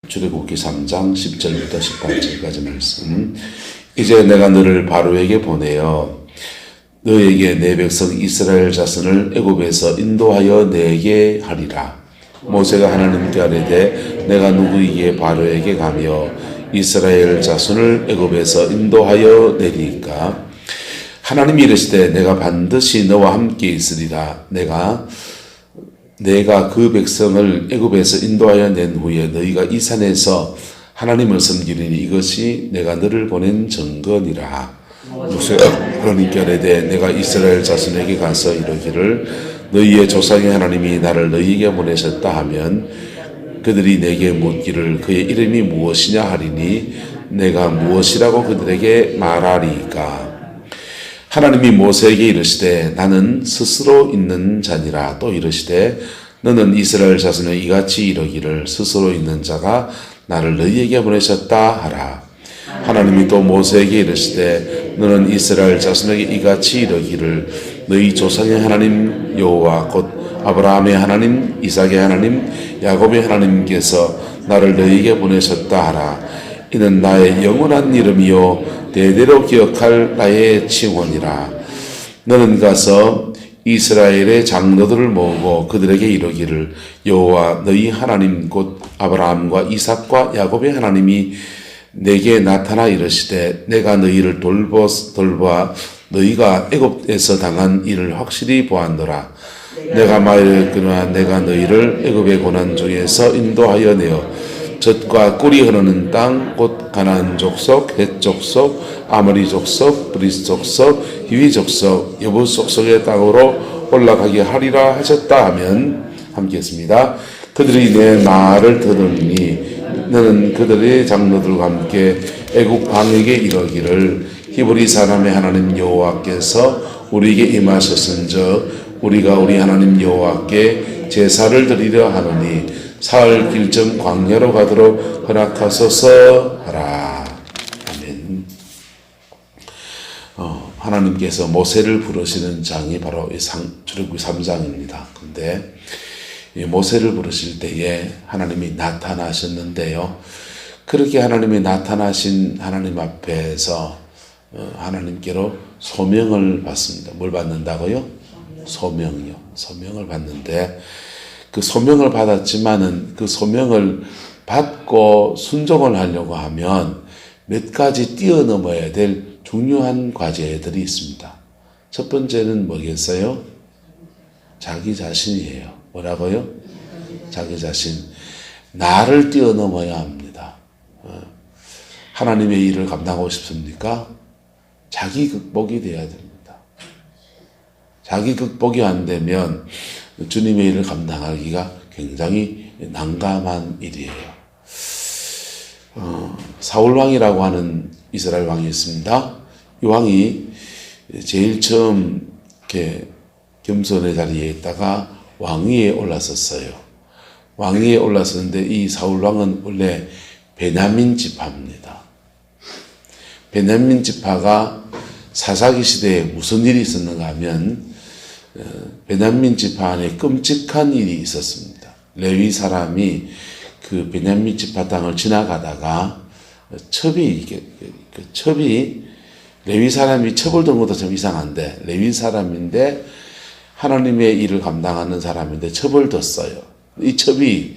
출애굽기 3장 10절부터 18절까지 말씀. 이제 내가 너를 바로에게 보내어 너에게 내 백성 이스라엘 자손을 애굽에서 인도하여 내게 하리라. 모세가 하나님께 아뢰되 내가 누구에게 바로에게 가며 이스라엘 자손을 애굽에서 인도하여 내리까? 하나님이 이르시되 내가 반드시 너와 함께 있으리라. 내가 그 백성을 애굽에서 인도하여 낸 후에 너희가 이 산에서 하나님을 섬기리니 이것이 내가 너를 보낸 증거니라. 모세가 하나님께 아뢰되 내가 이스라엘 자손에게 가서 이르기를 너희의 조상의 하나님이 나를 너희에게 보내셨다 하면 그들이 내게 묻기를 그의 이름이 무엇이냐 하리니 내가 무엇이라고 그들에게 말하리까? 하나님이 모세에게 이르시되 나는 스스로 있는 자니라. 또 이르시되 너는 이스라엘 자손에 이같이 이르기를 스스로 있는 자가 나를 너희에게 보내셨다 하라. 하나님이 또 모세에게 이르시되 너는 이스라엘 자손에게 이같이 이르기를 너희 조상의 하나님 여호와 곧 아브라함의 하나님, 이삭의 하나님, 야곱의 하나님께서 나를 너희에게 보내셨다 하라. 이는 나의 영원한 이름이요 대대로 기억할 나의 칭언이라. 너는 가서 이스라엘의 장로들을 모으고 그들에게 이르기를 여호와 너희 하나님 곧 아브라함과 이삭과 야곱의 하나님이 내게 나타나 이르시되 내가 너희를 돌보아 너희가 애굽에서 당한 일을 확실히 보았노라. 내가 말하였거니와 내가 너희를 애굽의 고난 중에서 인도하여 내어 젖과 꿀이 흐르는 땅 곧 가나안 족속, 헷 족속, 아모리 족속, 브리스 족속, 히위 족속, 여부스 족속의 땅으로 올라가게 하리라 하셨다 하면 함께 했습니다. 그들이 내 말을 들으니 너는 그들의 장로들과 함께 애국 왕에게 이르기를 히브리 사람의 하나님 여호와께서 우리에게 임하셨은즉 우리가 우리 하나님 여호와께 제사를 드리려 하노니 사흘 길쯤 광야로 가도록 허락하소서 하라. 아멘. 하나님께서 모세를 부르시는 장이 바로 이 출애굽기 3장입니다. 근데 모세를 부르실 때에 하나님이 나타나셨는데요. 그렇게 하나님이 나타나신 하나님 앞에서 하나님께로 소명을 받습니다. 뭘 받는다고요? 소명이요. 소명을 받는데 그 소명을 받았지만은 그 소명을 받고 순종을 하려고 하면 몇 가지 뛰어넘어야 될 중요한 과제들이 있습니다. 첫 번째는 뭐겠어요? 자기 자신이에요. 뭐라고요? 자기 자신. 나를 뛰어넘어야 합니다. 하나님의 일을 감당하고 싶습니까? 자기 극복이 돼야 됩니다. 자기 극복이 안 되면 주님의 일을 감당하기가 굉장히 난감한 일이에요. 사울왕이라고 하는 이스라엘 왕이 있습니다. 이 왕이 제일 처음 이렇게 겸손의 자리에 있다가 왕위에 올랐었어요. 왕위에 올랐었는데 이 사울왕은 원래 베냐민 지파입니다. 베냐민 지파가 사사기 시대에 무슨 일이 있었는가 하면 베냐민 지파 안에 끔찍한 일이 있었습니다. 레위 사람이 그 베냐민 지파 땅을 지나가다가 첩이 레위 사람이 첩을 든 것도 좀 이상한데 레위 사람인데 하나님의 일을 감당하는 사람인데 첩을 뒀어요. 이 첩이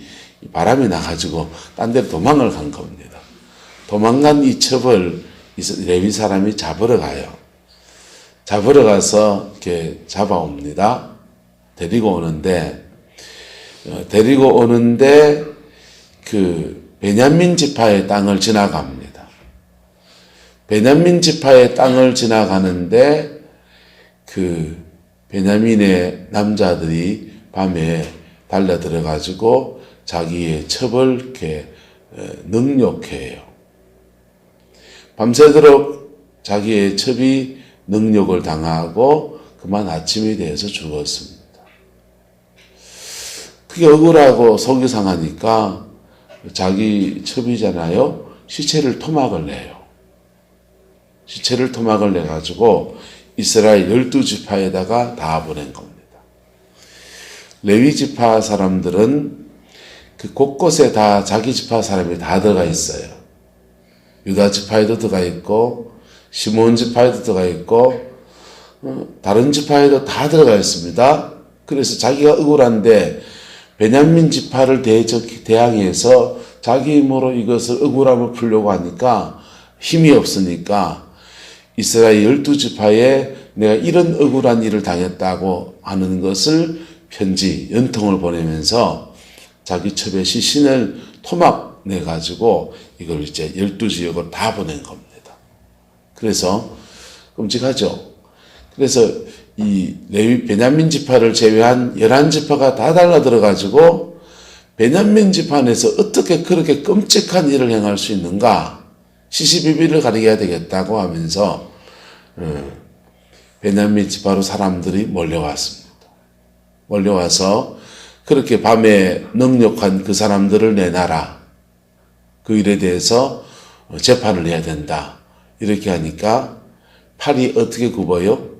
바람이 나가지고 딴 데로 도망을 간 겁니다. 도망간 이 첩을 레위 사람이 잡으러 가요. 잡으러 가서 이렇게 잡아옵니다. 데리고 오는데 그 베냐민 지파의 땅을 지나갑니다. 베냐민 지파의 땅을 지나가는데 그 베냐민의 남자들이 밤에 달려들어 가지고 자기의 첩을 이렇게 능욕해요. 밤새도록 자기의 첩이 능욕을 당하고 그만 아침이 되어서 죽었습니다. 그게 억울하고 속이 상하니까 자기 첩이잖아요. 시체를 토막을 내요. 시체를 토막을 내가지고 이스라엘 12지파에다가 다 보낸 겁니다. 레위 지파 사람들은 그 곳곳에 다 자기 지파 사람이 다 들어가 있어요. 유다 지파에도 들어가 있고 시몬 지파에도 들어가 있고 다른 지파에도 다 들어가 있습니다. 그래서 자기가 억울한데 베냐민 지파를 대항해서 자기 힘으로 이것을 억울함을 풀려고 하니까 힘이 없으니까 이스라엘 12지파에 내가 이런 억울한 일을 당했다고 하는 것을 편지, 연통을 보내면서 자기 첩의 시신을 토막 내가지고 이걸 이제 12지역으로 다 보낸 겁니다. 그래서 끔찍하죠. 그래서 이 레위 베냐민 지파를 제외한 11지파가 다 달라들어가지고 베냐민 지파 안에서 어떻게 그렇게 끔찍한 일을 행할 수 있는가? 시시비비를 가리게 해야 되겠다고 하면서 베냐민 지파로 사람들이 몰려왔습니다. 몰려와서 그렇게 밤에 능력한 그 사람들을 내놔라. 그 일에 대해서 재판을 해야 된다. 이렇게 하니까 팔이 어떻게 굽어요?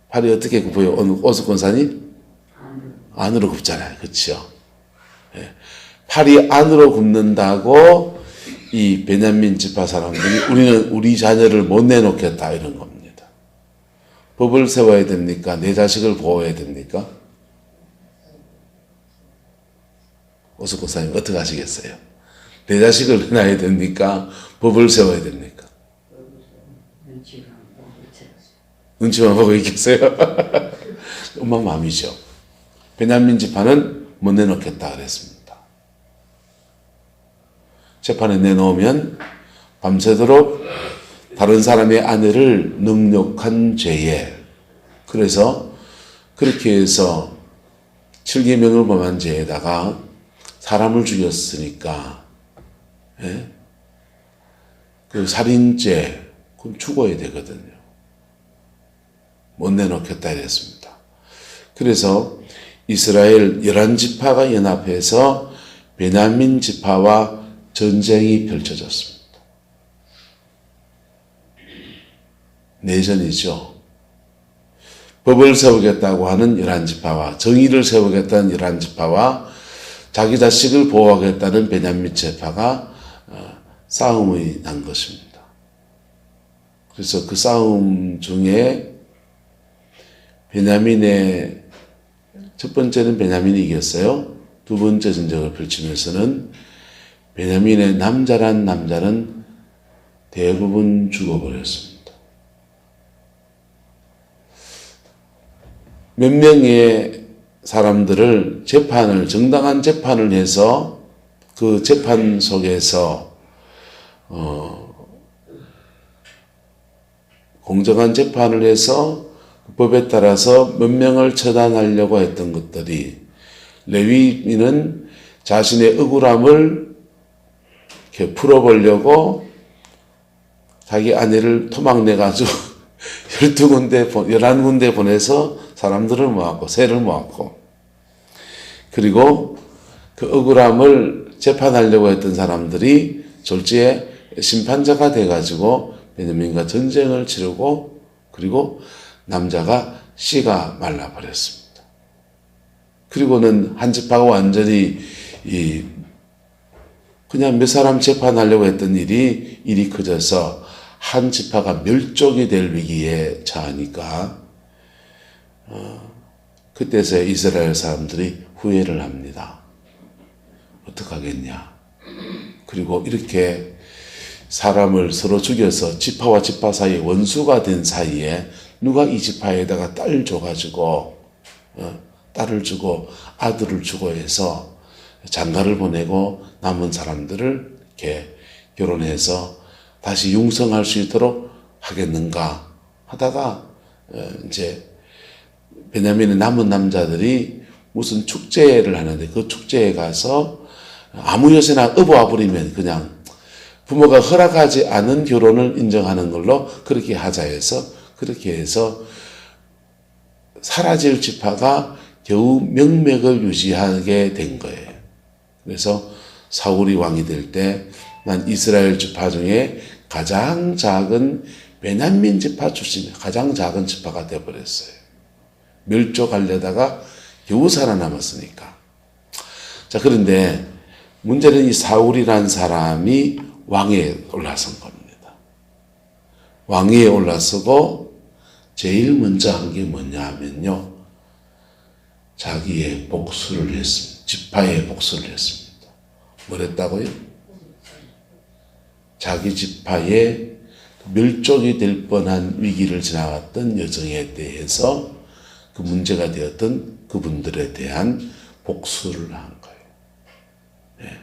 팔이 어떻게 굽어요? 오스권사님? 안으로 굽잖아요. 그렇죠? 예. 팔이 안으로 굽는다고 이 베냐민 지파 사람들이 우리는 우리 자녀를 못 내놓겠다 이런 겁니다. 법을 세워야 됩니까? 내 자식을 보호해야 됩니까? 오스권사님 어떻게 하시겠어요? 내 자식을 내놔야 됩니까? 법을 세워야 됩니까? 눈치만 보고 있겠어요? 엄마 마음이죠. 베냐민 지파는 못 내놓겠다 그랬습니다. 재판에 내놓으면 밤새도록 다른 사람의 아내를 능욕한 죄에, 그래서 그렇게 해서 7계명을 범한 죄에다가 사람을 죽였으니까 그 살인죄, 그럼 죽어야 되거든요. 못 내놓겠다 이랬습니다. 그래서 이스라엘 11지파가 연합해서 베냐민 지파와 전쟁이 펼쳐졌습니다. 내전이죠. 법을 세우겠다고 하는 11지파와 정의를 세우겠다는 11지파와 자기 자식을 보호하겠다는 베냐민 지파가 싸움이 난 것입니다. 그래서 그 싸움 중에 베냐민의 첫 번째는 베냐민이 이겼어요. 두 번째 전쟁을 펼치면서는 베냐민의 남자란 남자는 대부분 죽어버렸습니다. 몇 명의 사람들을 정당한 재판을 해서 그 재판 속에서 공정한 재판을 해서 법에 따라서 몇 명을 처단하려고 했던 것들이, 레위인은 자신의 억울함을 이렇게 풀어보려고 자기 아내를 토막내가지고 11군데 보내서 사람들을 모았고 새를 모았고, 그리고 그 억울함을 재판하려고 했던 사람들이 졸지에 심판자가 돼가지고 베냐민과 전쟁을 치르고, 그리고 남자가 씨가 말라버렸습니다. 그리고는 한 지파가 완전히 그냥 몇 사람 재판하려고 했던 일이 커져서 한 지파가 멸족이 될 위기에 처하니까 그때서야 이스라엘 사람들이 후회를 합니다. 어떡하겠냐. 그리고 이렇게 사람을 서로 죽여서 지파와 지파 사이에 원수가 된 사이에 누가 이 지파에다가 딸을 줘가지고 딸을 주고 아들을 주고 해서 장가를 보내고 남은 사람들을 이렇게 결혼해서 다시 융성할 수 있도록 하겠는가 하다가 이제 베냐민의 남은 남자들이 무슨 축제를 하는데 그 축제에 가서 아무 여세나 업어와버리면 그냥 부모가 허락하지 않은 결혼을 인정하는 걸로 그렇게 하자 해서, 그렇게 해서 사라질 지파가 겨우 명맥을 유지하게 된 거예요. 그래서 사울이 왕이 될 때 난 이스라엘 지파 중에 가장 작은 베냐민 지파 출신의 가장 작은 지파가 되어버렸어요. 멸족하려다가 겨우 살아남았으니까. 자, 그런데 문제는 이 사울이라는 사람이 왕위에 올라선 겁니다. 왕위에 올라서고 제일 먼저 한 게 뭐냐 하면요. 자기의 복수를 했습니다. 지파의 복수를 했습니다. 뭐랬다고요? 자기 지파의 멸족이 될 뻔한 위기를 지나갔던 여정에 대해서 그 문제가 되었던 그분들에 대한 복수를 한 거예요. 네.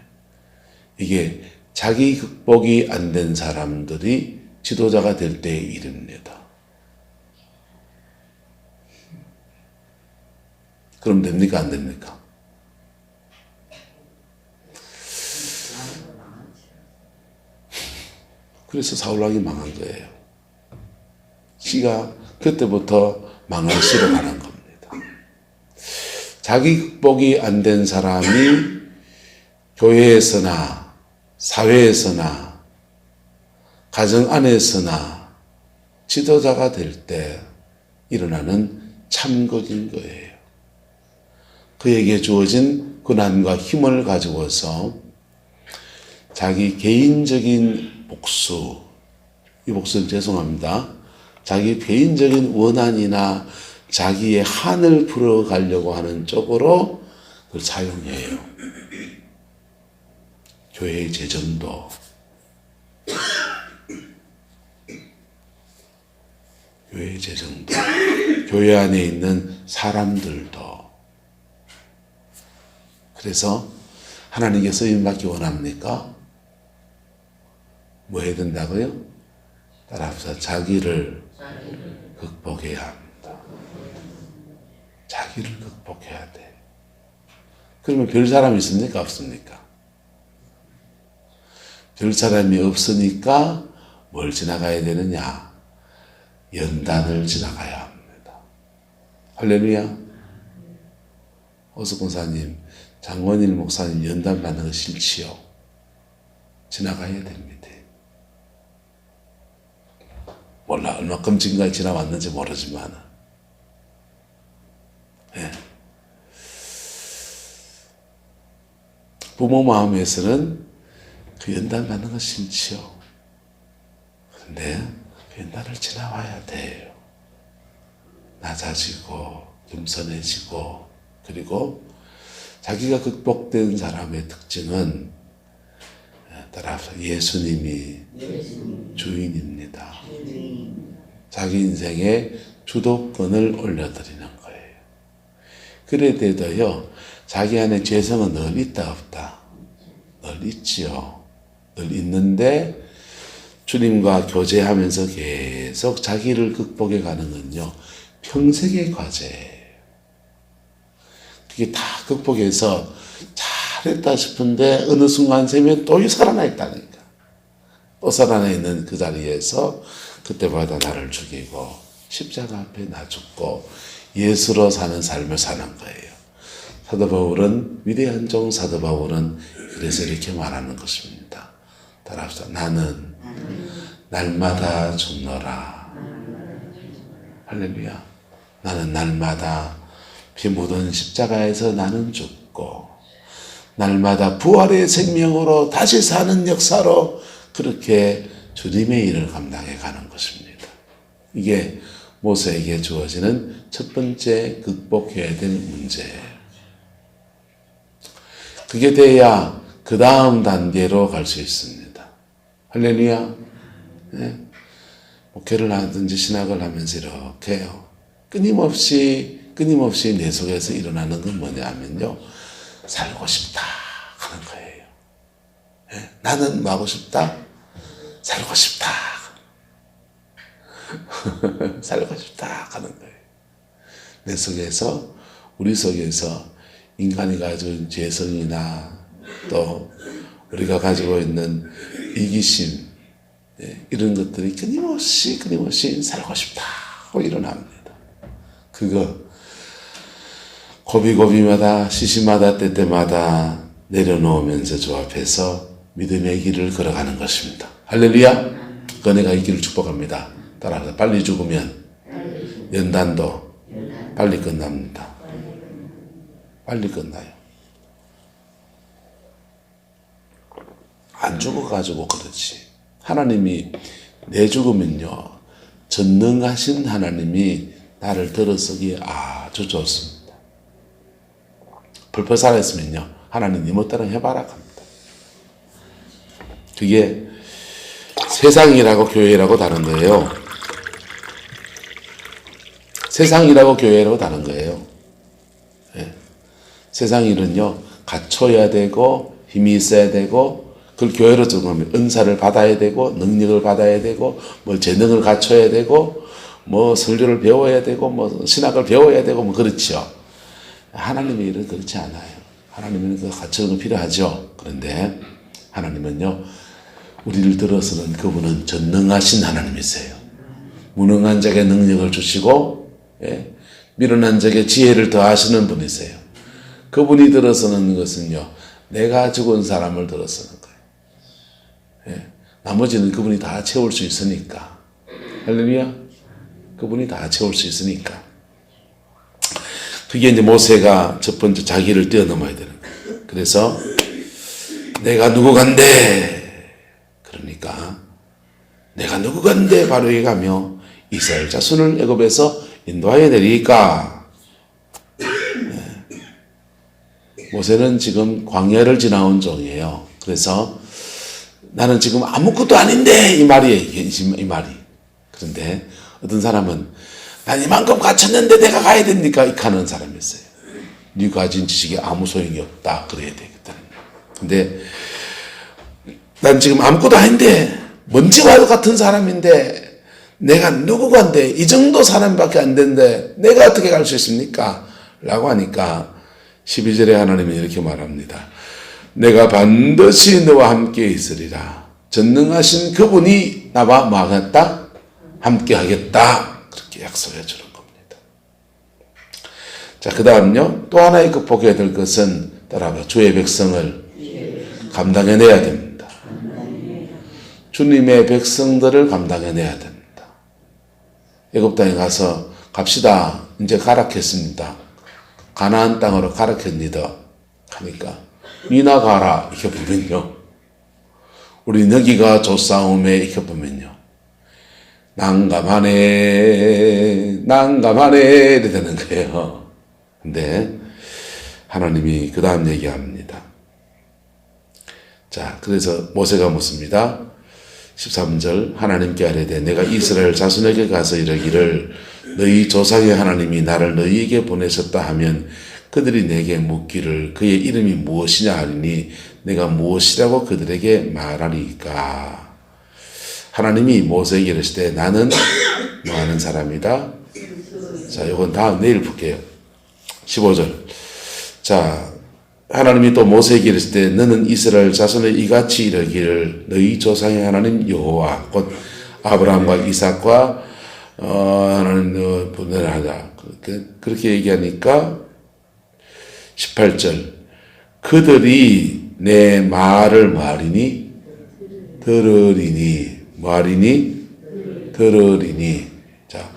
이게 자기 극복이 안 된 사람들이 지도자가 될 때의 일입니다. 그럼 됩니까? 안 됩니까? 그래서 사울왕이 망한 거예요. 씨가 그때부터 망할 씨로 가는 겁니다. 자기 극복이 안 된 사람이 교회에서나 사회에서나 가정 안에서나 지도자가 될 때 일어나는 참극인 거예요. 그에게 주어진 권한과 힘을 가지고서 자기 개인적인 복수, 이 복수는 죄송합니다. 자기 개인적인 원한이나 자기의 한을 풀어가려고 하는 쪽으로 그걸 사용해요. 교회의 재정도, 교회의 재정도, 교회 안에 있는 사람들도. 그래서 하나님께 쓰임받기 원합니까? 뭐 해야 된다고요? 따라합시다. 자기를 극복해야 합니다. 자기를 극복해야 돼. 그러면 별 사람이 있습니까? 없습니까? 별 사람이 없으니까 뭘 지나가야 되느냐? 연단을 지나가야 합니다. 할렐루야. 오석권사님, 장원일 목사님 연단 받는 거 싫지요? 지나가야 됩니다. 몰라 얼마큼 지금까지 지나왔는지 모르지만 네. 부모 마음에서는 그 연단 받는 거 싫지요. 그런데 그 연단을 지나와야 돼요. 낮아지고 겸손해지고 그리고 자기가 극복된 사람의 특징은 따라서 예수님이 주인입니다. 자기 인생의 주도권을 올려드리는 거예요. 그래도요, 자기 안에 죄성은 늘 있다 없다? 늘 있지요. 늘 있는데 주님과 교제하면서 계속 자기를 극복해 가는 건요, 평생의 과제예요. 그게 다 극복해서 잘했다 싶은데 어느 순간 세면 또 살아나 있다니까. 또 살아나 있는 그 자리에서 그때마다 나를 죽이고 십자가 앞에 나 죽고 예수로 사는 삶을 사는 거예요. 사도 바울은, 위대한 종 사도 바울은 그래서 이렇게 말하는 것입니다. 따라합시다. 나는 날마다 죽노라. 할렐루야. 나는 날마다 피 묻은 십자가에서 나는 죽고 날마다 부활의 생명으로 다시 사는 역사로 그렇게 주님의 일을 감당해 가는 것입니다. 이게 모세에게 주어지는 첫 번째 극복해야 될 문제예요. 그게 돼야 그 다음 단계로 갈 수 있습니다. 할렐루야. 네. 목회를 하든지 신학을 하면서 이렇게요. 끊임없이 내 속에서 일어나는 건 뭐냐면요. 살고 싶다 하는 거예요. 네? 나는 뭐 하고 싶다? 살고 싶다. 살고 싶다 하는 거예요. 내 속에서, 우리 속에서 인간이 가진 죄성이나 또 우리가 가지고 있는 이기심, 이런 것들이 끊임없이 살고 싶다 하고 일어납니다. 그거 고비고비마다 시시마다 때때마다 내려놓으면서 주 앞에서 믿음의 길을 걸어가는 것입니다. 할렐루야. 은혜가 이 길을 축복합니다. 따라서 빨리 죽으면 연단도 빨리 끝납니다. 빨리 끝나요. 안 죽어가지고 그렇지. 하나님이 내죽으면요, 전능하신 하나님이 나를 들어서기에 아주 좋습니다. 불법 살아있으면요, 하나님 네 멋대로 해봐라 합니다. 그게 세상이라고 교회라고 다른 거예요. 세상이라고 교회라고 다른 거예요. 예. 세상 일은요, 갖춰야 되고 힘이 있어야 되고, 그걸 교회로 적용하면 은사를 받아야 되고 능력을 받아야 되고 뭐 재능을 갖춰야 되고 뭐 설교를 배워야 되고 뭐 신학을 배워야 되고 뭐 그렇죠. 하나님의 일은 그렇지 않아요. 하나님은 그 갖추는 거 필요하죠. 그런데 하나님은요, 우리를 들어서는 그분은 전능하신 하나님이세요. 무능한 자에게 능력을 주시고, 예, 미련한 자에게 지혜를 더하시는 분이세요. 그분이 들어서는 것은요, 내가 죽은 사람을 들어서는 거예요. 예, 나머지는 그분이 다 채울 수 있으니까. 할렐루야. 그분이 다 채울 수 있으니까. 그게 이제 모세가 첫 번째 자기를 뛰어넘어야 되는 거예요. 그래서 내가 누구간데, 그러니까 내가 누구간데 바로에 가며 이스라엘 자손을 애굽에서 인도하여 내리까. 모세는 지금 광야를 지나온 종이에요. 그래서 나는 지금 아무것도 아닌데 이 말이에요. 이 말이. 그런데 어떤 사람은 난 이만큼 갖췄는데 내가 가야 됩니까? 이렇게 하는 사람이 있어요. 네 가진 지식이 아무 소용이 없다. 그래야 되겠다. 근데 난 지금 아무것도 아닌데 먼지와 같은 사람인데 내가 누구간데 이 정도 사람밖에 안 되는데 내가 어떻게 갈 수 있습니까? 라고 하니까 12절에 하나님은 이렇게 말합니다. 내가 반드시 너와 함께 있으리라. 전능하신 그분이 나와 뭐 하겠다? 함께 하겠다. 그렇게 약속해 주는 겁니다. 자, 그 다음요. 또 하나의 극복해야 될 것은 따라가 주의 백성을 감당해내야 됩니다. 주님의 백성들을 감당해내야 됩니다. 애굽 땅에 가서 갑시다. 이제 가락했습니다. 가나안 땅으로 가락했니다. 하니까 니나 가라 이렇게 보면요, 우리 너기가 조싸움에 이렇게 보면요, 난감하네 이렇게 되는 거예요. 근데 하나님이 그 다음 얘기합니다. 자, 그래서 모세가 묻습니다. 13절 하나님께 아뢰되 내가 이스라엘 자손에게 가서 이르기를 너희 조상의 하나님이 나를 너희에게 보내셨다 하면 그들이 내게 묻기를 그의 이름이 무엇이냐 하리니 내가 무엇이라고 그들에게 말하리까. 하나님이 모세에게 이르시되 나는 뭐하는 사람이다. 자, 이건 다음 내일 볼게요. 15절. 자, 하나님이 또 모세에게 이르시되 너는 이스라엘 자손에 이같이 이르기를 너희 조상의 하나님 여호와 곧 아브라함과 이삭과 하나님 분을 하자. 그렇게 얘기하니까 18절 그들이 내 말을 뭐하리니 들으리니 뭐하리니 들으리니. 자,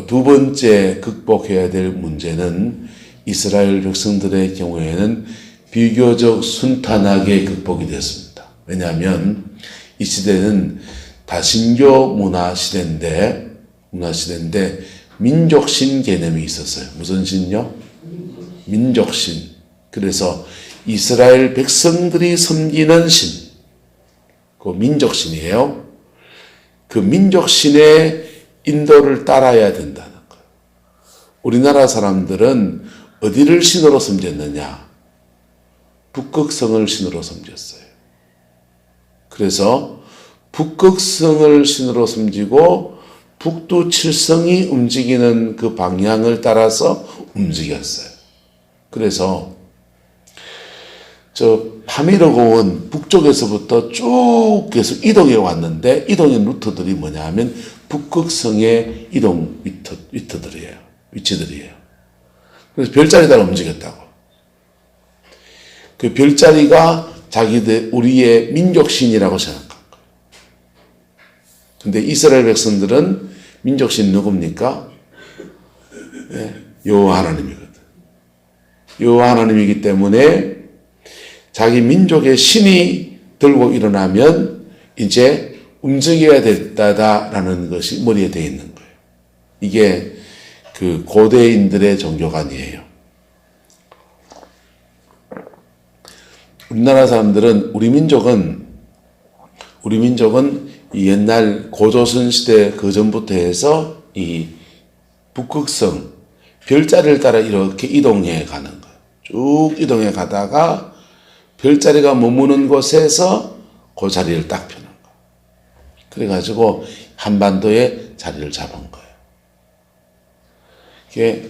두 번째 극복해야 될 문제는 이스라엘 백성들의 경우에는 비교적 순탄하게 극복이 됐습니다. 왜냐하면 이 시대는 다신교 문화 시대인데 민족신 개념이 있었어요. 무슨 신요? 민족신. 그래서 이스라엘 백성들이 섬기는 신, 그 민족신이에요. 그 민족신의 인도를 따라야 된다는 거예요. 우리나라 사람들은 어디를 신으로 섬겼느냐? 북극성을 신으로 섬겼어요. 그래서 북극성을 신으로 섬기고 북두칠성이 움직이는 그 방향을 따라서 움직였어요. 그래서 저 파미르공은 북쪽에서부터 쭉 계속 이동해 왔는데 이동의 루트들이 뭐냐 하면 북극성의 이동 위치들이에요. 그래서 별자리 따라 움직였다고. 그 별자리가 우리의 민족신이라고 생각한 거예요. 근데 이스라엘 백성들은 민족신 누굽니까? 네, 여호와 하나님이거든. 여호와 하나님이기 때문에 자기 민족의 신이 들고 일어나면 이제 움직여야 됐다라는 것이 머리에 되어 있는 거예요. 이게 그 고대인들의 종교관이에요. 우리나라 사람들은 우리 민족은 이 옛날 고조선 시대 그 전부터 해서 이 북극성 별자리를 따라 이렇게 이동해 가는 거예요. 쭉 이동해 가다가 별자리가 머무는 곳에서 그 자리를 딱 펴는 거예요. 그래가지고 한반도에 자리를 잡은 거예요. 이게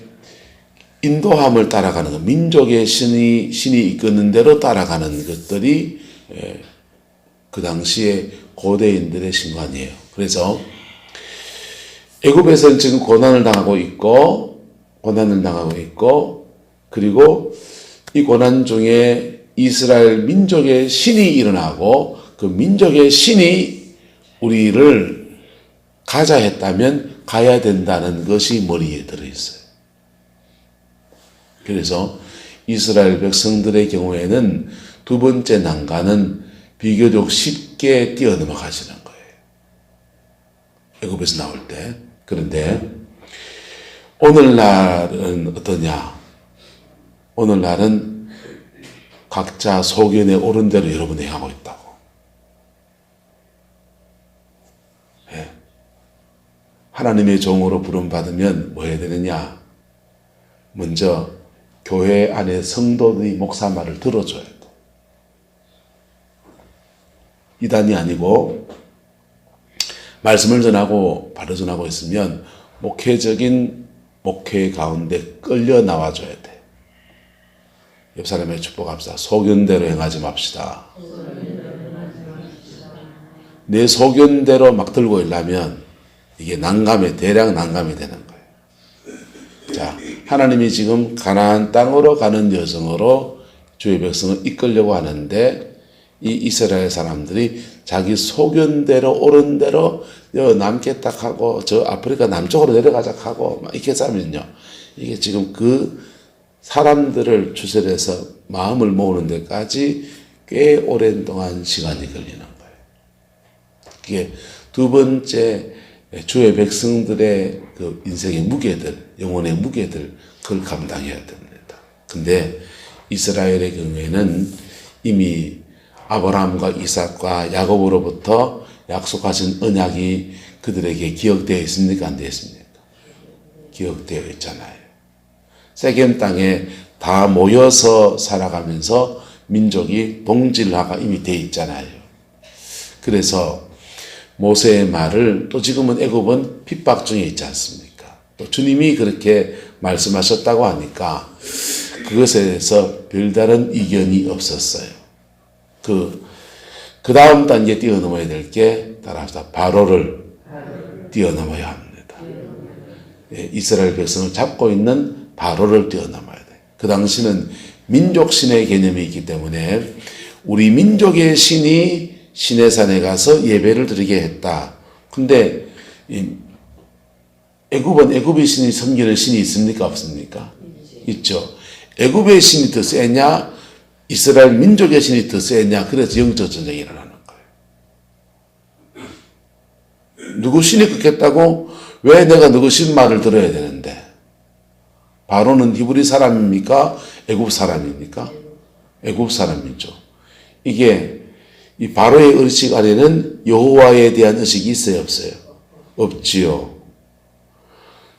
인도함을 따라가는 거, 민족의 신이 이끄는 대로 따라가는 것들이 그 당시에 고대인들의 신관이에요. 그래서 애굽에서는 지금 고난을 당하고 있고, 그리고 이 고난 중에 이스라엘 민족의 신이 일어나고 그 민족의 신이 우리를 가자 했다면 가야 된다는 것이 머리에 들어있어요. 그래서 이스라엘 백성들의 경우에는 두 번째 난관은 비교적 쉽게 뛰어넘어가시는 거예요. 애굽에서 나올 때. 그런데 오늘날은 어떠냐? 오늘날은 각자 소견에 오른 대로 여러분이 하고 있다고. 네. 하나님의 종으로 부름받으면 뭐 해야 되느냐? 먼저 교회 안에 성도들이 목사 말을 들어줘야 돼. 이단이 아니고 말씀을 전하고 바로 전하고 있으면 목회적인 목회 가운데 끌려 나와줘야 돼. 옆 사람의 축복합시다. 소견대로 행하지 맙시다. 내 소견대로 막 들고 일려면 이게 대량 난감이 되는 거예요. 자, 하나님이 지금 가나안 땅으로 가는 여정으로 주의 백성을 이끌려고 하는데 이 이스라엘 사람들이 자기 소견대로 옳은 대로 남겠다 하고 저 아프리카 남쪽으로 내려가자 하고 막 이렇게 하면요. 이게 지금 그 사람들을 추설해서 마음을 모으는 데까지 꽤 오랜 동안 시간이 걸리는 거예요. 이게 두 번째 주의 백성들의 그 인생의 무게들, 영혼의 무게들, 그걸 감당해야 됩니다. 근데 이스라엘의 경우에는 이미 아브라함과 이삭과 야곱으로부터 약속하신 언약이 그들에게 기억되어 있습니까? 안 되어 있습니까? 기억되어 있잖아요. 세겜 땅에 다 모여서 살아가면서 민족이 동질화가 이미 되어 있잖아요. 그래서 모세의 말을 또 지금은 애굽은 핍박 중에 있지 않습니까? 또 주님이 그렇게 말씀하셨다고 하니까 그것에 대해서 별다른 이견이 없었어요. 그 다음 단계에 뛰어넘어야 될 게 따라합시다. 바로를 뛰어넘어야 합니다. 예, 이스라엘 백성을 잡고 있는 바로를 뛰어넘어야 돼. 그 당시는 민족신의 개념이 있기 때문에 우리 민족의 신이 시내산에 가서 예배를 드리게 했다. 근데 애굽은 애굽의 신이 섬기는 신이 있습니까? 없습니까? 있죠. 애굽의 신이 더 세냐? 이스라엘 민족의 신이 더 세냐? 그래서 영적 전쟁이 일어나는 거예요. 누구 신이 그렇겠다고? 왜 내가 누구 신 말을 들어야 되는데? 바로는 히브리 사람입니까? 애굽 사람입니까? 애굽 사람이죠. 이게 이 바로의 의식 안에는 여호와에 대한 의식이 있어요, 없어요? 없지요.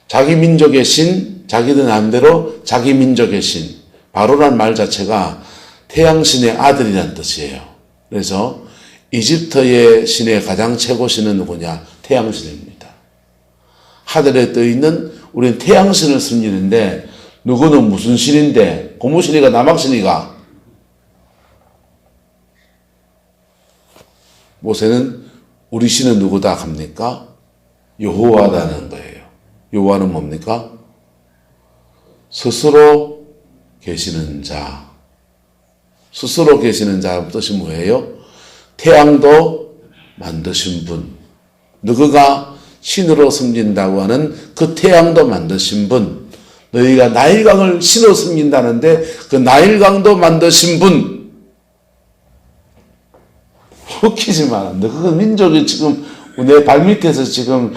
자기 민족의 신, 자기들 마음대로 자기 민족의 신. 바로란 말 자체가 태양신의 아들이라는 뜻이에요. 그래서 이집트의 신의 가장 최고 신은 누구냐? 태양신입니다. 하늘에 떠 있는 우리는 태양신을 섬기는데 누구는 무슨 신인데? 고무신이가 남학신이가? 모세는 우리 신은 누구다 합니까? 여호와다는 거예요. 여호와는 뭡니까? 스스로 계시는 자. 스스로 계시는 자 뜻이 뭐예요? 태양도 만드신 분. 너희가 신으로 섬긴다고 하는 그 태양도 만드신 분. 너희가 나일강을 신으로 섬긴다는데 그 나일강도 만드신 분. 웃기지만 그 민족이 지금 내 발밑에서 지금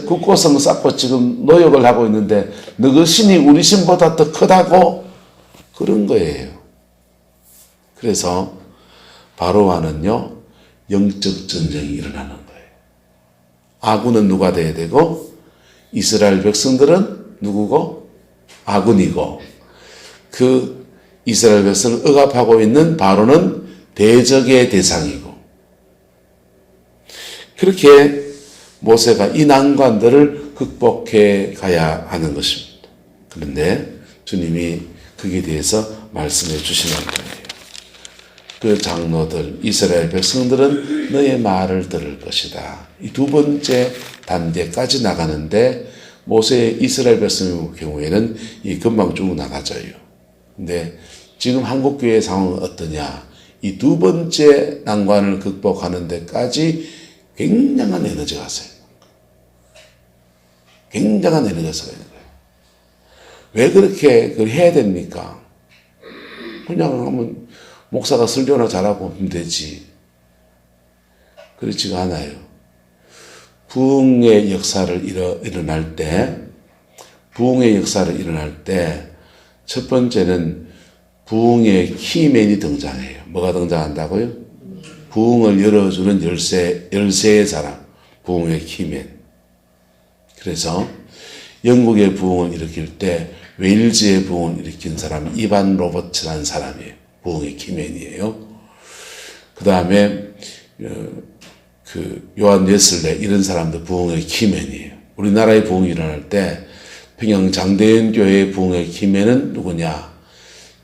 국고성 쌓고 지금 노역을 하고 있는데 너그 신이 우리 신보다 더 크다고 그런 거예요. 그래서 바로와는요 영적 전쟁이 일어나는 거예요. 아군은 누가 돼야 되고 이스라엘 백성들은 누구고? 아군이고 그 이스라엘 백성을 억압하고 있는 바로는 대적의 대상이고 그렇게 모세가 이 난관들을 극복해 가야 하는 것입니다. 그런데 주님이 거기에 대해서 말씀해 주시는 거예요. 그 장로들, 이스라엘 백성들은 너의 말을 들을 것이다. 이 두 번째 단계까지 나가는데 모세의 이스라엘 백성의 경우에는 이 금방 쭉 나가져요. 근데 지금 한국교회 상황은 어떠냐? 이 두 번째 난관을 극복하는 데까지 굉장한 에너지가 있어요. 굉장한 에너지가 있는 거예요. 왜 그렇게 그걸 해야 됩니까? 그냥 하면 목사가 설교나 잘하고 하면 되지. 그렇지가 않아요. 부흥의 역사를 일어날 때, 첫 번째는 부흥의 키맨이 등장해요. 뭐가 등장한다고요? 부흥을 열어주는 열쇠의 사람, 부흥의 키맨. 그래서 영국의 부흥을 일으킬 때 웨일즈의 부흥을 일으킨 사람이 이반 로버츠라는 사람이에요. 부흥의 키맨이에요. 그 다음에 요한 웨슬레 이런 사람도 부흥의 키맨이에요. 우리나라의 부흥이 일어날 때 평양 장대현 교회의 부흥의 키맨은 누구냐?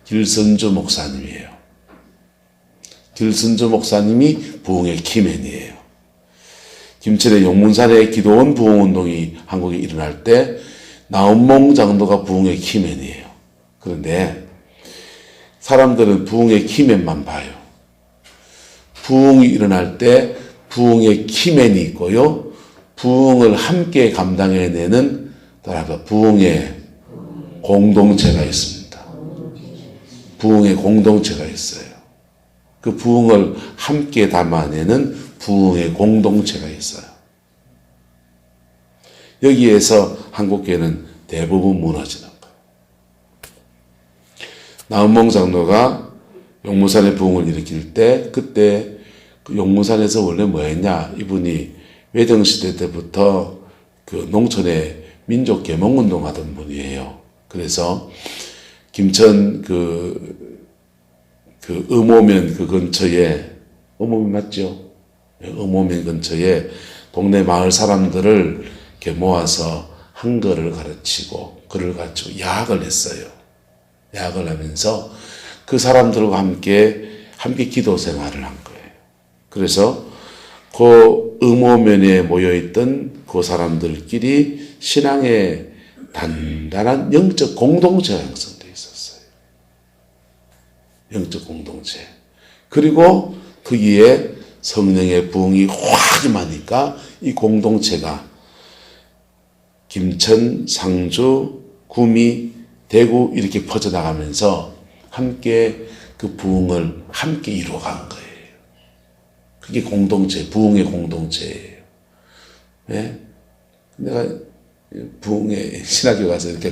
길선주 목사님이에요. 길선주 목사님이 부흥의 키맨이에요. 김천의 용문산의 기도원 부흥운동이 한국에 일어날 때 나온몽 장로가 부흥의 키맨이에요. 그런데 사람들은 부흥의 키맨만 봐요. 부흥이 일어날 때 부흥의 키맨이 있고요. 부흥을 함께 감당해내는 부흥의 공동체가 있습니다. 부흥의 공동체가 있어요. 그 부흥을 함께 담아내는 부흥의 공동체가 있어요. 여기에서 한국교회는 대부분 무너지는 거예요. 나은몽 장로가 용문산의 부흥을 일으킬 때 그때 그 용문산에서 원래 뭐 했냐? 이분이 외정시대 때부터 그 농촌에 민족 계몽운동 하던 분이에요. 그래서 김천 의모면 그 근처에, 의모면 맞죠? 의모면 근처에 동네 마을 사람들을 이렇게 모아서 한글을 가르치고 글을 가르치고 야학을 했어요. 야학을 하면서 그 사람들과 함께 기도 생활을 한 거예요. 그래서 그 의모면에 모여있던 그 사람들끼리 신앙의 단단한 영적 공동체가 형성되어 있었어요. 영적 공동체. 그리고 거기에 성령의 부흥이 확 임하니까 이 공동체가 김천, 상주, 구미, 대구 이렇게 퍼져나가면서 함께 그 부흥을 함께 이루어간 거예요. 그게 공동체, 부흥의 공동체예요. 네? 내가 부흥의 신학교 가서 이렇게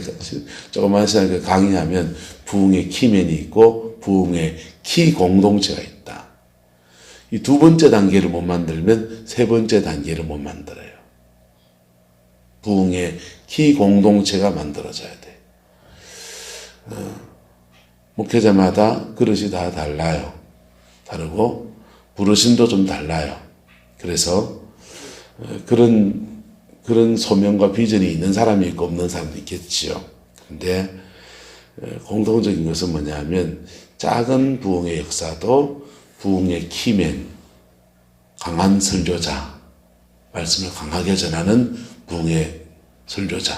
조그만 신학교 강의하면 부흥의 키맨이 있고 부흥의 키 공동체가 있다. 이 두 번째 단계를 못 만들면 세 번째 단계를 못 만들어요. 부흥의 키 공동체가 만들어져야 돼. 목회자마다 그릇이 다 달라요. 다르고 부르심도 좀 달라요. 그래서 그런 소명과 비전이 있는 사람이 있고 없는 사람도 있겠지요. 근데 공통적인 것은 뭐냐면 작은 부흥의 역사도 부흥의 키맨, 강한 설교자, 말씀을 강하게 전하는 부흥의 설교자,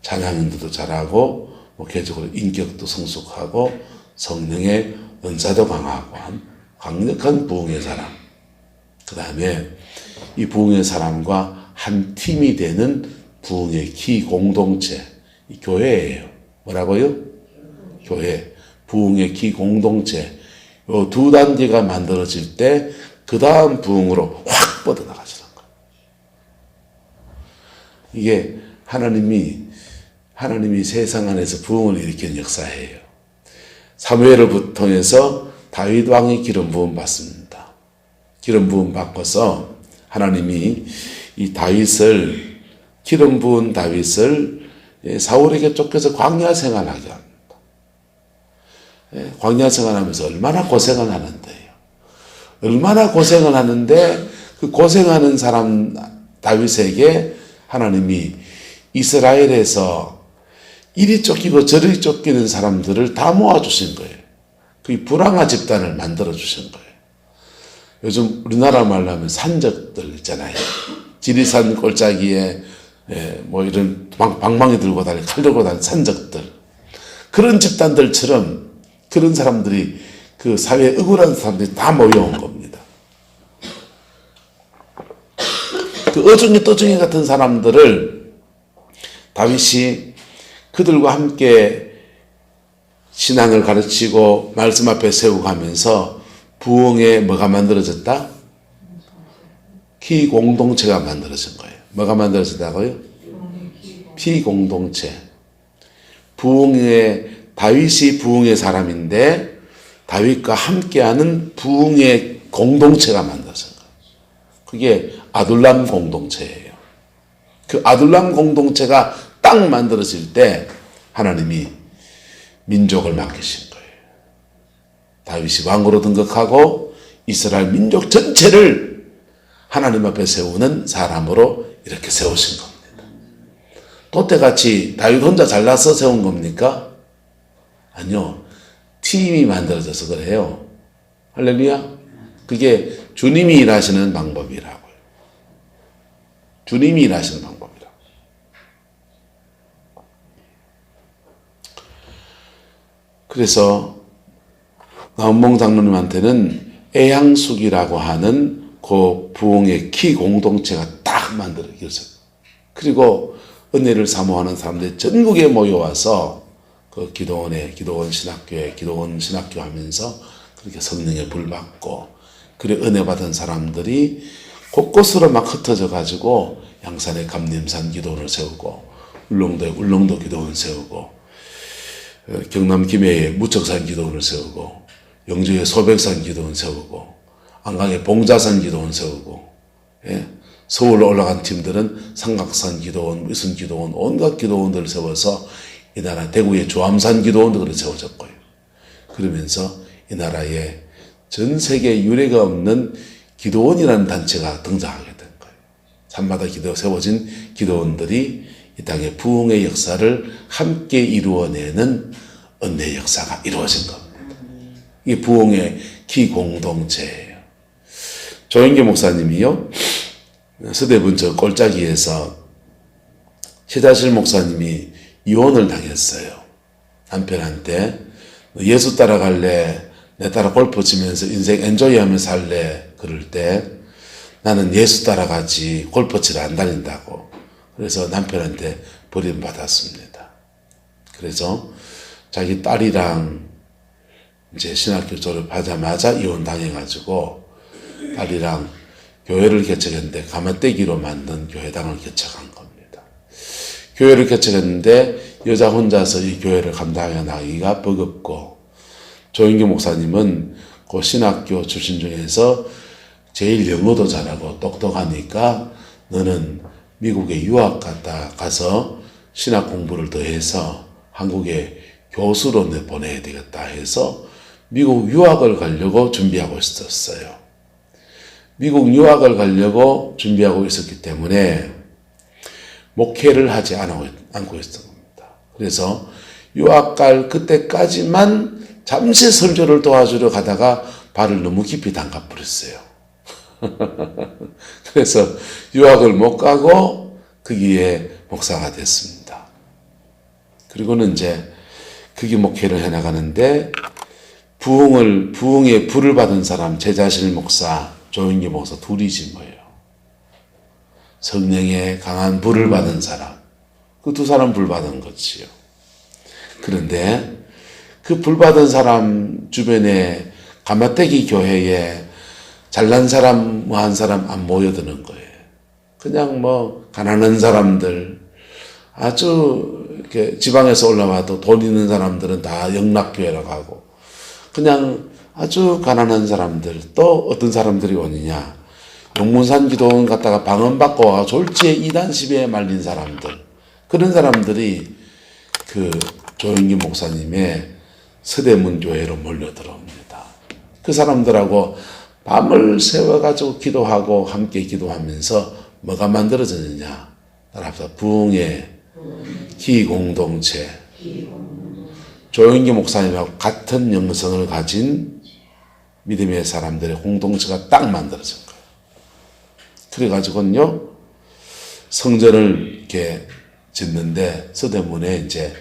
찬양 인도도 잘하고 목회적으로 인격도 성숙하고 성령의 은사도 강하고 한 강력한 부흥의 사람. 그 다음에 이 부흥의 사람과 한 팀이 되는 부흥의 키 공동체, 이 교회예요. 뭐라고요? 교회. 부흥의 키 공동체. 요 두 단계가 만들어질 때 그 다음 부흥으로 확 뻗어나가시는 거예요. 이게 하나님이 세상 안에서 부흥을 일으키는 역사예요. 사무엘을 통해서 다윗 왕이 기름 부음 받습니다. 기름 부음 받고서 하나님이 이 다윗을, 기름 부은 다윗을 사울에게 쫓겨서 광야 생활하게 합니다. 광야 생활하면서 얼마나 고생을 하는데요. 얼마나 고생을 하는데 그 고생하는 사람 다윗에게 하나님이 이스라엘에서 이리 쫓기고 저리 쫓기는 사람들을 다 모아주신 거예요. 그 불황화 집단을 만들어주신 거예요. 요즘 우리나라 말로 하면 산적들 있잖아요. 지리산 골짜기에 뭐 이런 방망이 들고 다니는, 칼 들고 다니는 산적들. 그런 집단들처럼 그런 사람들이 그 사회에 억울한 사람들이 다 모여온 겁니다. 그 어중이 떠중이 같은 사람들을 다윗이 그들과 함께 신앙을 가르치고 말씀 앞에 세우고 하면서 부흥에 뭐가 만들어졌다? 피공동체가 만들어진 거예요. 뭐가 만들어졌다고요? 피공동체. 다윗이 부흥의 사람인데 다윗과 함께하는 부흥의 공동체가 만들어진 거예요. 그게 아둘람 공동체예요. 그 아둘람 공동체가 딱 만들어질 때 하나님이 민족을 맡기신 거예요. 다윗이 왕으로 등극하고 이스라엘 민족 전체를 하나님 앞에 세우는 사람으로 이렇게 세우신 겁니다. 또때같이 다윗 혼자 잘나서 세운 겁니까? 아니요. 팀이 만들어져서 그래요. 할렐루야. 그게 주님이 일하시는 방법이라고요. 주님이 일하시는 방법이라고. 그래서 나은봉 장로님한테는 애향숙이라고 하는 그 부흥의 키 공동체가 딱 만들어졌어요. 그리고 은혜를 사모하는 사람들이 전국에 모여와서 그 기도원 신학교 하면서 그렇게 성령의 불 받고, 그래 은혜 받은 사람들이 곳곳으로 막 흩어져 가지고 양산에 감림산 기도원을 세우고, 울릉도에 울릉도 기도원 세우고, 경남 김해에 무척산 기도원을 세우고, 영주에 소백산 기도원 세우고, 안강에 봉자산 기도원 세우고, 서울로 올라간 팀들은 삼각산 기도원, 무슨 기도원, 온갖 기도원들을 세워서 이 나라 대구의 조암산 기도원도 그렇게 세워졌고요. 그러면서 이 나라에 전 세계 유례가 없는 기도원이라는 단체가 등장하게 된 거예요. 산마다 세워진 기도원들이 이 땅의 부흥의 역사를 함께 이루어내는 은혜의 역사가 이루어진 겁니다. 이게 부흥의 기공동체예요. 조영기 목사님이요, 서대문 저 골짜기에서 최자실 목사님이 이혼을 당했어요. 남편한테 예수 따라갈래? 내 따라 골프 치면서 인생 엔조이하면서 살래? 그럴 때 나는 예수 따라가지 골프 치러 안 다닌다고. 그래서 남편한테 버림받았습니다. 그래서 자기 딸이랑 이제 신학교 졸업하자마자 이혼 당해가지고 딸이랑 교회를 개척했는데 가마떼기로 만든 교회당을 개척한 겁니다. 교회를 개척했는데 여자 혼자서 이 교회를 감당해 나가기가 버겁고, 조영기 목사님은 그 신학교 출신 중에서 제일 영어도 잘하고 똑똑하니까 너는 미국에 유학 가서 신학 공부를 더 해서 한국에 교수로 보내야 되겠다 해서 미국 유학을 가려고 준비하고 있었어요. 미국 유학을 가려고 준비하고 있었기 때문에 목회를 하지 않고 있었던 겁니다. 그래서 유학 갈 그때까지만 잠시 설교를 도와주러 가다가 발을 너무 깊이 담가버렸어요. 그래서 유학을 못 가고 거기에 목사가 됐습니다. 그리고는 이제 거기 목회를 해나가는데 부흥의 불을 받은 사람, 최자실 목사, 조영기 목사 둘이지 뭐예요. 성령의 강한 불을 받은 사람, 그 두 사람 불 받은 거지요. 그런데 그 불 받은 사람 주변에 가마떼기 교회에 잘난 사람, 뭐 한 사람 안 모여드는 거예요. 그냥 뭐, 가난한 사람들, 아주 이렇게 지방에서 올라와도 돈 있는 사람들은 다 영락교회라고 하고, 그냥 아주 가난한 사람들, 또 어떤 사람들이 오느냐. 용문산 기도원 갔다가 방언받고 와 졸지에 이단 시비에 말린 사람들, 그런 사람들이 그 조영기 목사님의 서대문교회로 몰려들어옵니다. 그 사람들하고 밤을 새워가지고 기도하고 함께 기도하면서 뭐가 만들어졌느냐. 따라서 부흥의 기공동체. 조영기 목사님하고 같은 영성을 가진 믿음의 사람들의 공동체가 딱 만들어진 거예요. 그래가지고는요, 성전을 이렇게 짓는데, 서대문에 이제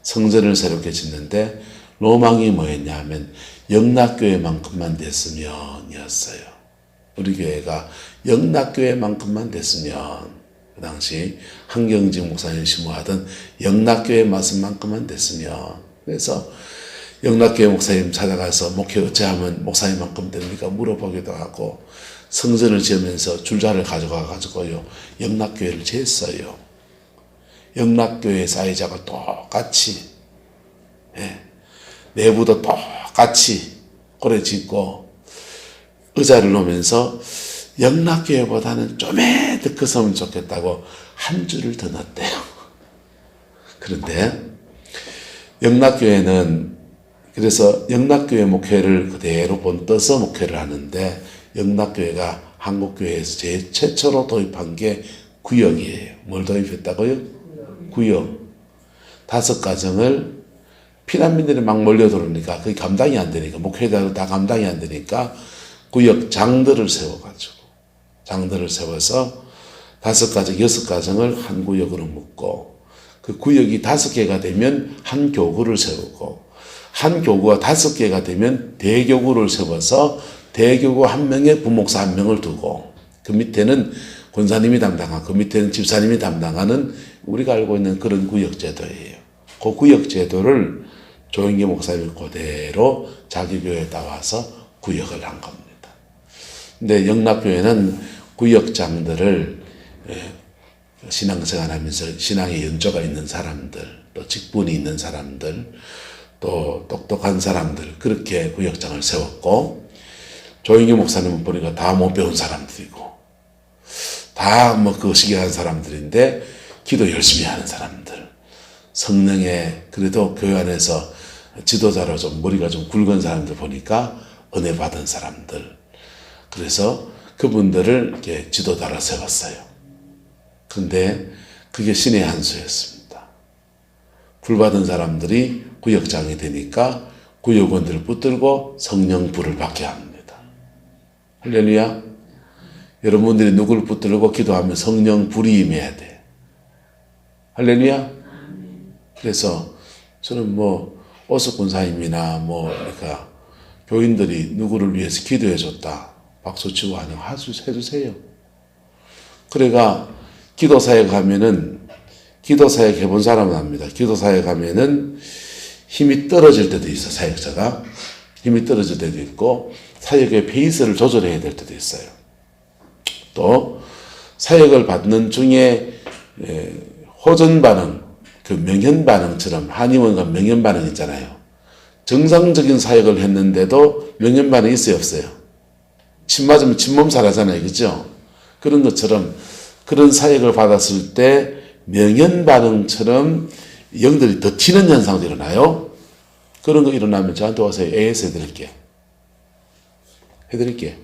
성전을 새롭게 짓는데, 로망이 뭐였냐 하면, 영락교회만큼만 됐으면이었어요. 우리 교회가 영락교회만큼만 됐으면, 그 당시 한경직 목사님 심호하던 영락교회 말씀만큼만 됐으면, 그래서 영락교회 목사님 찾아가서 목회 어찌하면 목사님만큼 됩니까? 물어보기도 하고, 성전을 지으면서 줄자를 가져가가지고요, 영락교회를 지었어요. 영락교회 사회자가 똑같이, 내부도 똑같이 고래 짓고, 의자를 놓으면서 영락교회보다는 좀에 더 컸으면 좋겠다고 한 줄을 더 넣었대요. 그런데 영락교회는, 그래서 영락교회 목회를 그대로 본떠서 목회를 하는데, 영락교회가 한국교회에서 제일 최초로 도입한 게 구역이에요. 뭘 도입했다고요? 구역. 5가정을 피난민들이 막 몰려들어오니까 그게 감당이 안 되니까, 목회자도 다 감당이 안 되니까 구역 장들을 세워가지고, 장들을 세워서 5가정, 6가정을 한 구역으로 묶고, 그 구역이 5개가 되면 한 교구를 세우고, 한 교구가 5개가 되면 대교구를 세워서 대교구 한 명에 부목사 한 명을 두고, 그 밑에는 권사님이 담당하고, 그 밑에는 집사님이 담당하는 우리가 알고 있는 그런 구역제도예요. 그 구역제도를 조영기 목사님이 그대로 자기 교회에다 와서 구역을 한 겁니다. 근데 영락교회는 구역장들을 신앙생활하면서 신앙의 연조가 있는 사람들, 또 직분이 있는 사람들, 또 똑똑한 사람들, 그렇게 구역장을 세웠고, 조영기 목사님은 보니까 다 못 배운 사람들이고, 다 뭐 그 시기에 한 사람들인데, 기도 열심히 하는 사람들, 성령에 그래도 교회 안에서 지도자로 좀 머리가 좀 굵은 사람들 보니까 은혜 받은 사람들, 그래서 그분들을 이렇게 지도자로 세웠어요. 근데 그게 신의 한 수였습니다. 불 받은 사람들이 구역장이 되니까 구역원들을 붙들고 성령 불을 받게 합니다. 할렐루야. 여러분들이 누구를 붙들고 기도하면 성령 불이 임해야 돼. 할렐루야. 그래서 저는 뭐 오석 권사님이나 뭐 그러니까 교인들이 누구를 위해서 기도해 줬다, 박수 치고 해주세요. 그래가 기도사역 하면은, 기도사역 해본 사람은 압니다. 기도사역 하면은 힘이 떨어질 때도 있어. 사역자가 힘이 떨어질 때도 있고, 사역의 페이스를 조절해야 될 때도 있어요. 또 사역을 받는 중에 호전 반응, 그 명현 반응처럼, 한의원과 명현 반응 있잖아요. 정상적인 사역을 했는데도 명현 반응이 있어요, 없어요? 침 맞으면 침몸살 하잖아요, 그죠? 그런 것처럼 그런 사역을 받았을 때 명현 반응처럼 영들이 더 튀는 현상도 일어나요. 그런 거 일어나면 저한테 와서 AS 해드릴게요.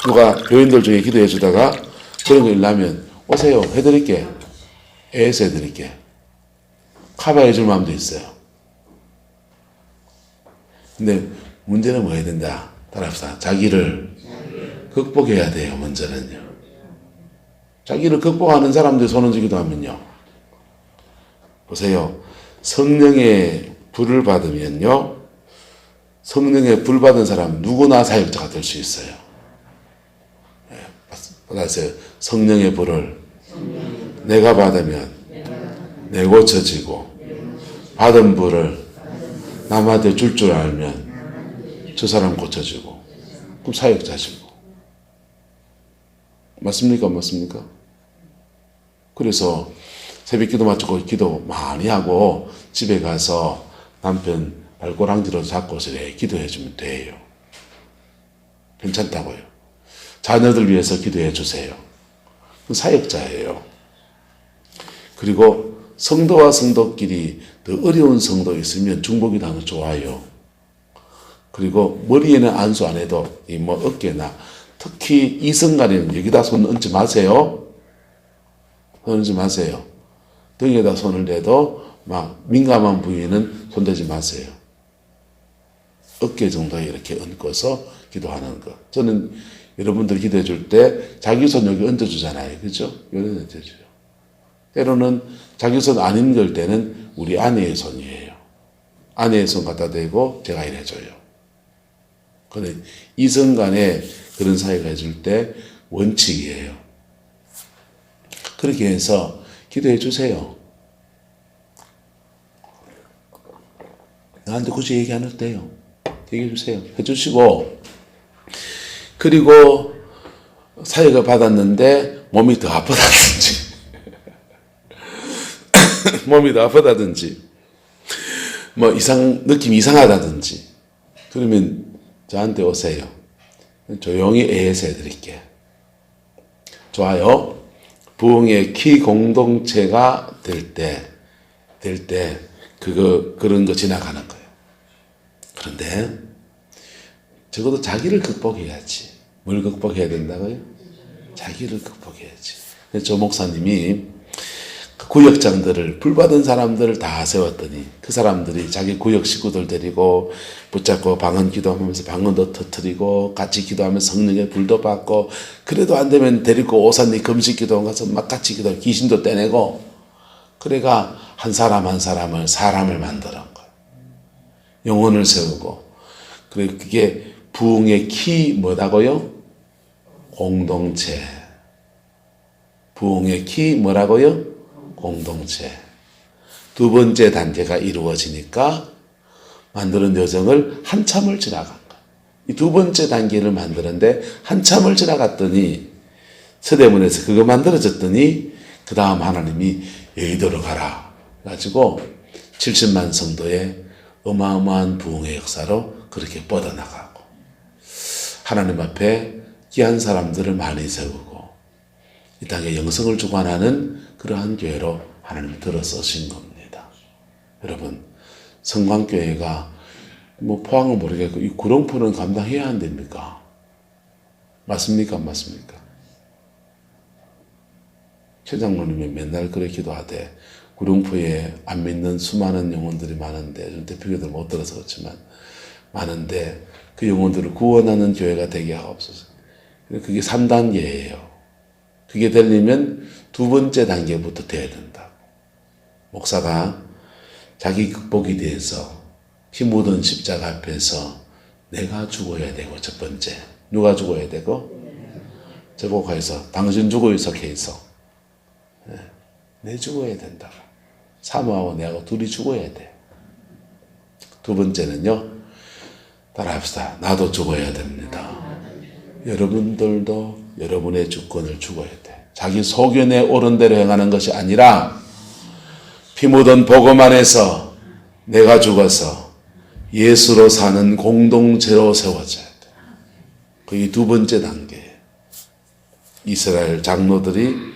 누가 교인들 중에 기도해 주다가 그런 거 일어나면 오세요, 해드릴게. AS 해드릴게. 커버해 줄 마음도 있어요. 근데 문제는 뭐 해야 된다? 따라합시다. 자기를 극복해야 돼요, 먼저는요. 자기를 극복하는 사람들 손을 주기도 하면요. 보세요. 성령의 불을 받으면요, 성령의 불 받은 사람 누구나 사역자가 될 수 있어요. 받았어요. 성령의 불을 내가 받으면 내 고쳐지고, 받은 불을 남한테 줄 알면 저 사람 고쳐주고. 그럼 사역자시고. 맞습니까? 맞습니까? 그래서 새벽 기도 마치고 기도 많이 하고 집에 가서 남편 발꼬랑지로 잡고서 기도해주면 돼요. 괜찮다고요. 자녀들 위해서 기도해 주세요. 사역자예요. 그리고 성도와 성도끼리 더 어려운 성도 있으면 중보기도 하면 좋아요. 그리고 머리에는 안수 안 해도 이 어깨나 특히 이성간에는 여기다 손 얹지 마세요. 손 얹지 마세요. 등에다 손을 대도 막 민감한 부위는 손대지 마세요. 어깨 정도에 이렇게 얹고서 기도하는 거. 저는 여러분들 기도해 줄 때 자기 손 여기 얹어주잖아요. 그죠? 여기 얹어줘요. 때로는 자기 손 안 얹을 때는 우리 아내의 손이에요. 아내의 손 갖다 대고 제가 이래줘요. 그런데 이성 간에 그런 사이가 해줄 때 원칙이에요. 그렇게 해서 기도해 주세요. 나한테 굳이 얘기 안 해도 돼요. 얘기해 주세요. 해주시고, 그리고 사역을 받았는데 몸이 더 아프다든지, 몸이 더 아프다든지, 느낌이 이상하다든지, 그러면 저한테 오세요. 조용히 AS 해드릴게. 좋아요. 부흥의 키 공동체가 될 때, 그런 거 지나가는 거예요. 그런데, 적어도 자기를 극복해야지. 뭘 극복해야 된다고요? 자기를 극복해야지. 저 목사님이 구역장들을, 불받은 사람들을 다 세웠더니 그 사람들이 자기 구역 식구들 데리고 붙잡고 방언 기도하면서 방언도 터뜨리고 같이 기도하면서 성령의 불도 받고, 그래도 안 되면 데리고 오산리 금식 기도원 가서 막 같이 기도하고 귀신도 떼내고, 그래가 한 사람 한 사람을 사람을 만드는 거예요. 영혼을 세우고. 그리고 그게 부흥의 키 뭐라고요? 공동체. 부흥의 키 뭐라고요? 공동체. 두 번째 단계가 이루어지니까 만드는 여정을 한참을 지나간 거예요. 이 두 번째 단계를 만드는데 한참을 지나갔더니 서대문에서 그거 만들어졌더니 그 다음 하나님이 여의도로 가라 가지고 70만 성도의 어마어마한 부흥의 역사로 그렇게 뻗어나가고, 하나님 앞에 귀한 사람들을 많이 세우고 이 땅에 영성을 주관하는 그러한 교회로 하나님이 들어 쓰신 겁니다. 여러분, 성광교회가 포항은 모르겠고 이 구룡포는 감당해야 안 됩니까? 맞습니까? 안 맞습니까? 최 장로님이 맨날 그렇게 기도하되, 구룡포에 안 믿는 수많은 영혼들이 많은데, 좀 대표교들 못 들어서 그렇지만 많은데 그 영혼들을 구원하는 교회가 되게 하옵소서. 그게 3단계예요. 그게 되려면 두 번째 단계부터 돼야 된다. 목사가 자기 극복이 돼서 피 묻은 십자가 앞에서 내가 죽어야 되고, 첫 번째 누가 죽어야 되고, 저곡하에서 당신 죽어 있었게 있어. 내 죽어야 된다. 사모하고 내하고 둘이 죽어야 돼. 두 번째는요, 따라합시다. 나도 죽어야 됩니다. 여러분들도 여러분의 주권을 죽어야 돼. 자기 소견에 옳은 대로 행하는 것이 아니라 피 묻은 복음 안에서 내가 죽어서 예수로 사는 공동체로 세워져야 돼. 그게 두 번째 단계. 이스라엘 장로들이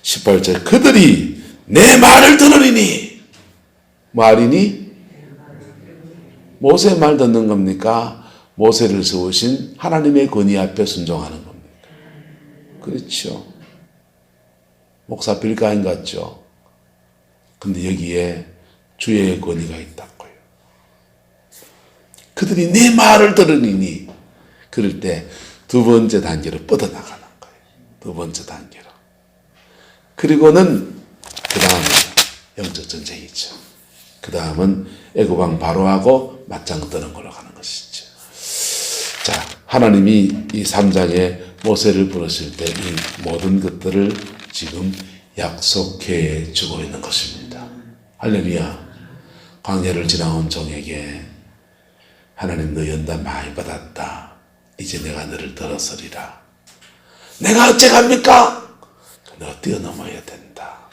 18절, 그들이 내 말을 들으리니, 말이니? 모세 말 듣는 겁니까? 모세를 세우신 하나님의 권위 앞에 순종하는 겁니까? 그렇죠. 목사 빌가인 같죠. 근데 여기에 주의 권위가 있다고요. 그들이 내 말을 들으니, 그럴 때 두 번째 단계로 뻗어나가는 거예요. 두 번째 단계로. 그리고는 그 다음은 영적 전쟁이죠. 그 다음은 애고방 바로하고 맞짱 뜨는 걸로 가는 것이죠. 자, 하나님이 이 3장에 모세를 부르실 때 이 모든 것들을 지금 약속해 주고 있는 것입니다. 할렐루야. 광야를 지나온 종에게 하나님 너 연단 많이 받았다. 이제 내가 너를 들어서리라. 내가 어째갑니까? 너 뛰어넘어야 된다.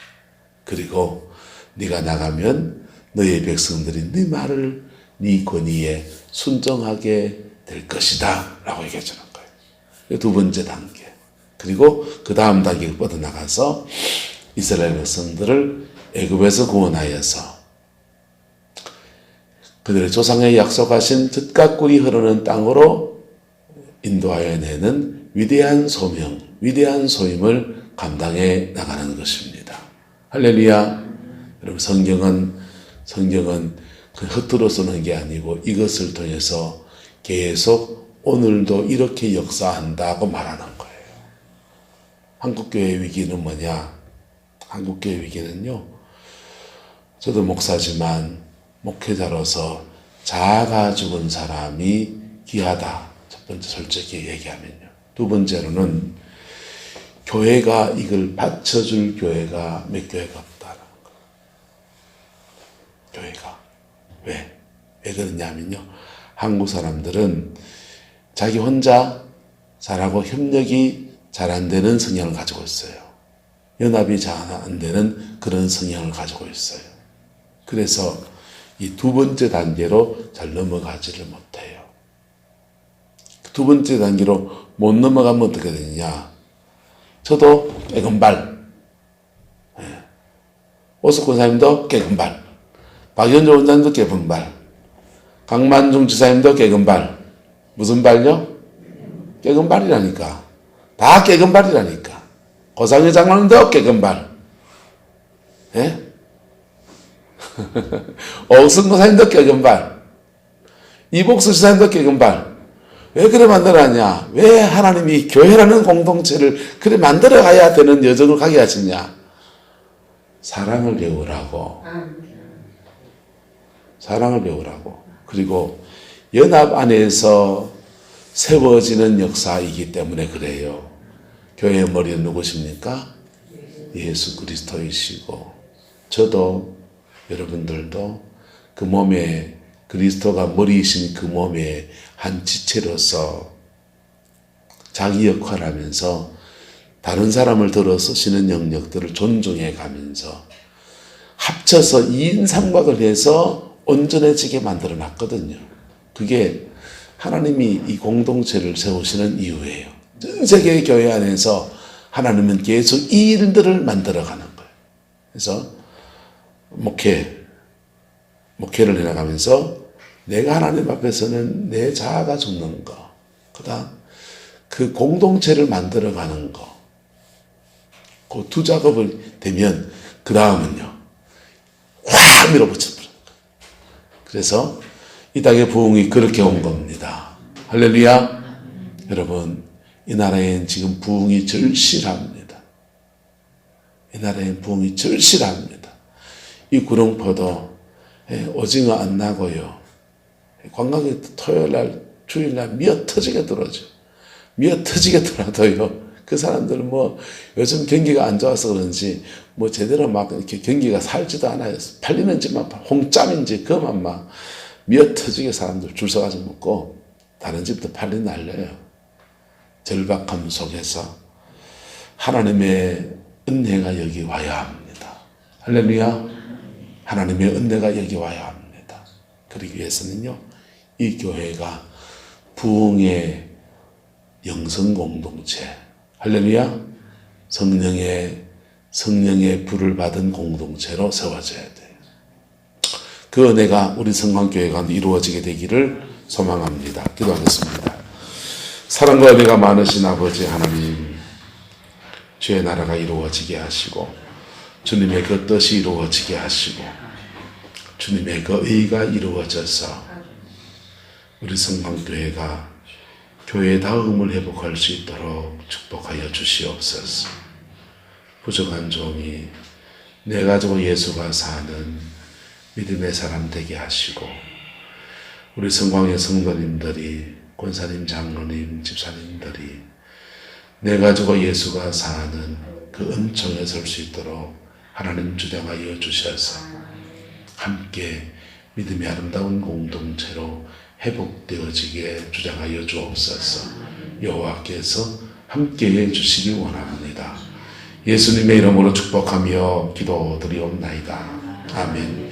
그리고 네가 나가면 너의 백성들이 네 말을 네 권위에 순종하게 될 것이다 라고 얘기해 주는 거예요. 두 번째 단계. 그리고 그 다음 단계를 뻗어나가서 이스라엘 백성들을 애굽에서 구원하여서 그들의 조상에 약속하신 젖과 꿀이 흐르는 땅으로 인도하여 내는 위대한 소명, 위대한 소임을 감당해 나가는 것입니다. 할렐루야. 여러분 성경은 겉으로 쓰는 게 아니고 이것을 통해서 계속 오늘도 이렇게 역사한다고 말하는 거예요. 한국교회의 위기는 뭐냐? 한국교회 위기는요. 저도 목사지만 목회자로서 자아가 죽은 사람이 귀하다. 첫 번째 솔직히 얘기하면요. 두 번째로는 교회가 이걸 받쳐줄 교회가 몇 교회가 없다는 거예요. 교회가. 왜? 왜 그러냐면요. 한국 사람들은 자기 혼자 잘하고 협력이 잘 안 되는 성향을 가지고 있어요. 연합이 잘 안 되는 그런 성향을 가지고 있어요. 그래서 이 두 번째 단계로 잘 넘어가지를 못해요. 두 번째 단계로 못 넘어가면 어떻게 되느냐. 저도 깨금발. 오석훈 사님도 깨금발. 박연조 원장도 깨금발. 강만중 지사님도 깨금발. 무슨 발요? 깨금발이라니까. 다 깨금발이라니까. 고상현 장로님도 깨금발. 예? 옥승구 사님도 깨금발. 이복수 지사님도 깨금발. 왜 그래 만들어놨냐? 왜 하나님이 교회라는 공동체를 그래 만들어가야 되는 여정을 가게 하시냐? 사랑을 배우라고. 사랑을 배우라고. 그리고 연합 안에서 세워지는 역사이기 때문에 그래요. 교회의 머리는 누구십니까? 예수 그리스도이시고 저도 여러분들도 그 몸에 그리스도가 머리이신 그 몸의 한 지체로서 자기 역할을 하면서 다른 사람을 들어 쓰시는 영역들을 존중해 가면서 합쳐서 2인 삼각을 해서 온전해지게 만들어 놨거든요. 그게 하나님이 이 공동체를 세우시는 이유예요. 전 세계의 교회 안에서 하나님은 계속 이 일들을 만들어 가는 거예요. 그래서 목회를 해나가면서 내가 하나님 앞에서는 내 자아가 죽는 거, 그 다음 그 공동체를 만들어 가는 거, 그 두 작업을 되면 그 다음은요 확 밀어붙여 버려요. 그래서 이 땅의 부흥이 그렇게 온 겁니다. 할렐루야. 여러분 이 나라엔 지금 부흥이 절실합니다. 이 나라엔 부흥이 절실합니다. 이 구룡포도 오징어 안 나고요. 관광객 토요일날 주일날 미어 터지게 들어오죠. 미어 터지게 들어와도요. 그 사람들은 뭐 요즘 경기가 안 좋아서 그런지 뭐 제대로 막 이렇게 경기가 살지도 않아요. 팔리는 집만 홍짬인지 그만 막 미어 터지게 사람들 줄 서가지고 먹고 다른 집도 팔린 날려요. 절박함 속에서 하나님의 은혜가 여기 와야 합니다. 할렐루야. 하나님의 은혜가 여기 와야 합니다. 그러기 위해서는요. 이 교회가 부흥의 영성 공동체, 할렐루야, 성령의 불을 받은 공동체로 세워져야 돼요. 그 은혜가 우리 성광교회 가운데 이루어지게 되기를 소망합니다. 기도하겠습니다. 사랑과 은혜가 많으신 아버지 하나님, 주의 나라가 이루어지게 하시고 주님의 그 뜻이 이루어지게 하시고 주님의 그 의가 이루어져서 우리 성광교회가 교회다움을 회복할 수 있도록 축복하여 주시옵소서. 부족한 종이 내 가지고 예수가 사는 믿음의 사람 되게 하시고 우리 성광의 성도님들이 권사님, 장로님, 집사님들이 내 가지고 예수가 사는 그 은총에 설 수 있도록 하나님 주장하여 주셔서 함께 믿음의 아름다운 공동체로 회복되어지게 주장하여 주옵소서. 여호와께서 함께해 주시기 원합니다. 예수님의 이름으로 축복하며 기도드리옵나이다. 아멘.